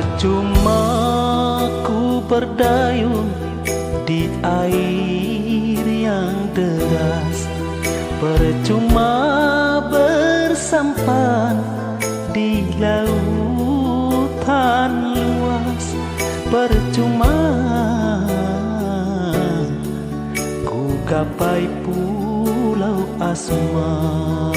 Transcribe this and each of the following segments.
Percuma ku berdayung di air yang deras, percuma bersampan di lautan luas, percuma ku gapai pulau asmara.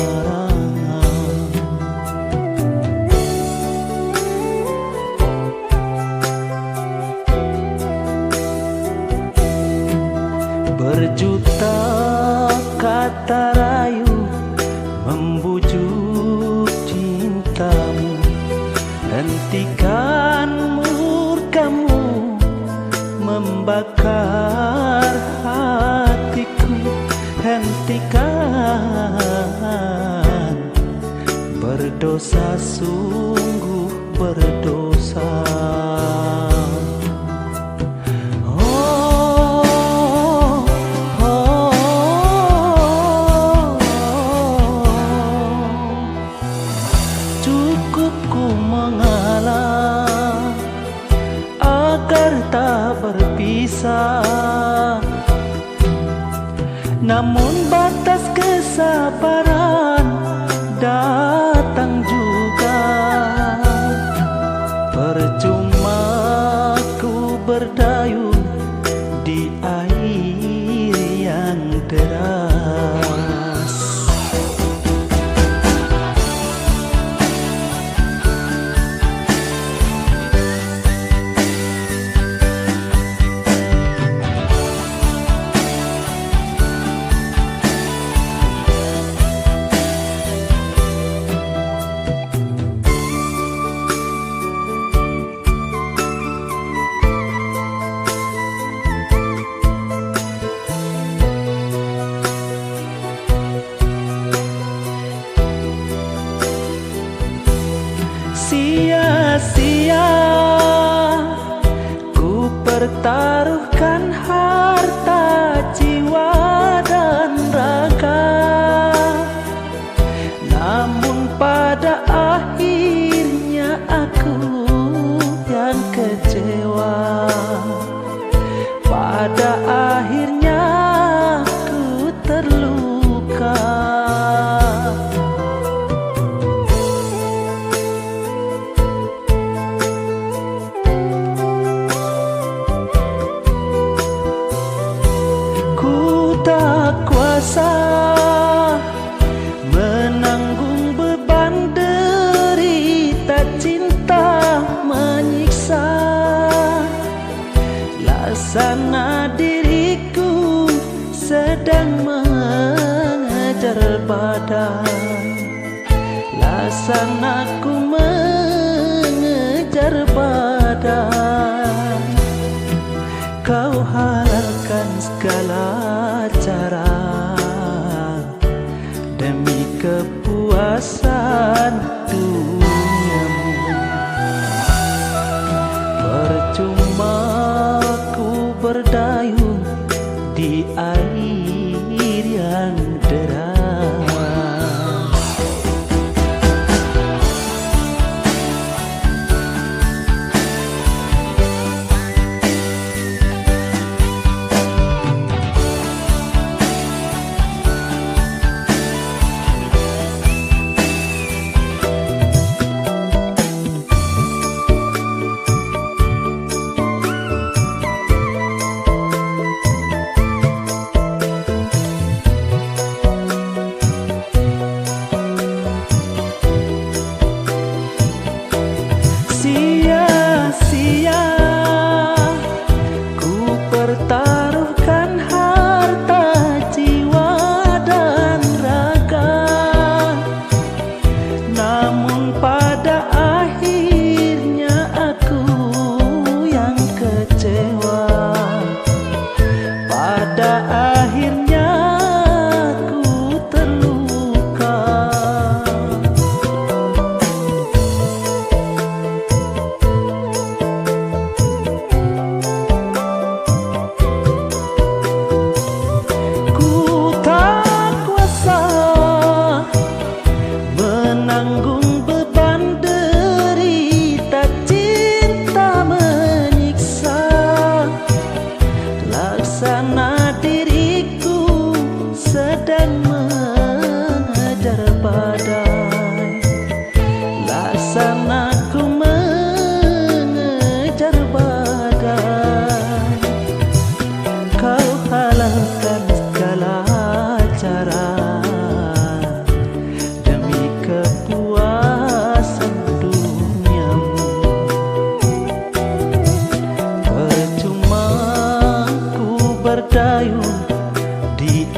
Berjuta kata rayu membujuk cintamu, hentikan murkamu membakar hatiku, hentikan. Berdosa sungguh berdosa. Cukup ku mengalah agar tak berpisah, namun batas kesabaran datang juga. Percuma ku berdayung di air yang deras. Sia-sia ku pertaruhkan harta jiwa dan raga, namun pada akhirnya aku yang kecewa. Pada akhirnya aku terluka. Tak kuasa menanggung beban derita cinta menyiksa. Laksana diriku sedang mengejar badai, laksanaku mengejar badai. Kau halalkan segala cara demi kepuasan duniamu. Percuma ku berdayung di air yang deras. berdayung di